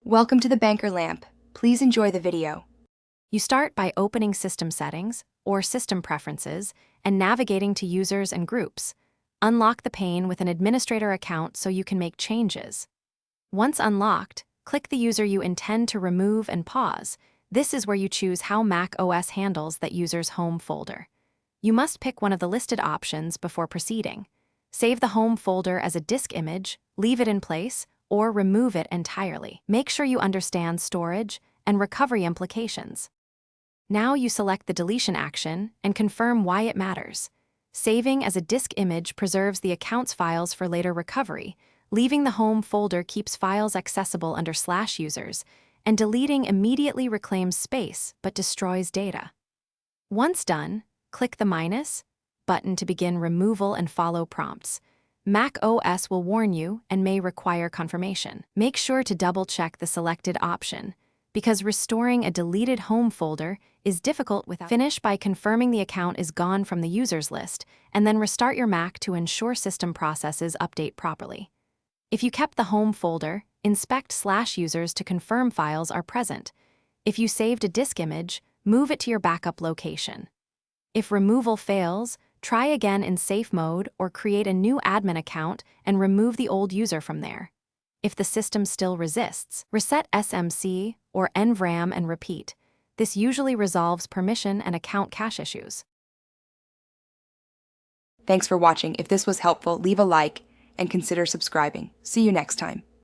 Welcome to the Banker Lamp. Please enjoy the video. You start by opening System Settings, or System Preferences, and navigating to Users and Groups. Unlock the pane with an administrator account so you can make changes. Once unlocked, click the user you intend to remove and pause. This is where you choose how Mac OS handles that user's home folder. You must pick one of the listed options before proceeding. Save the home folder as a disk image, leave it in place, or remove it entirely. Make sure you understand storage and recovery implications. Now you select the deletion action and confirm why it matters. Saving as a disk image preserves the account's files for later recovery. Leaving the home folder keeps files accessible under /users, and deleting immediately reclaims space but destroys data. Once done, click the minus button to begin removal and follow prompts. Mac OS will warn you and may require confirmation. Make sure to double-check the selected option, because restoring a deleted home folder is difficult without. Finish by confirming the account is gone from the users list, and then restart your Mac to ensure system processes update properly. If you kept the home folder, inspect /users to confirm files are present. If you saved a disk image, move it to your backup location. If removal fails, try again in safe mode or create a new admin account and remove the old user from there. If the system still resists, reset SMC or NVRAM and repeat. This usually resolves permission and account cache issues. Thanks for watching. If this was helpful, leave a like and consider subscribing. See you next time.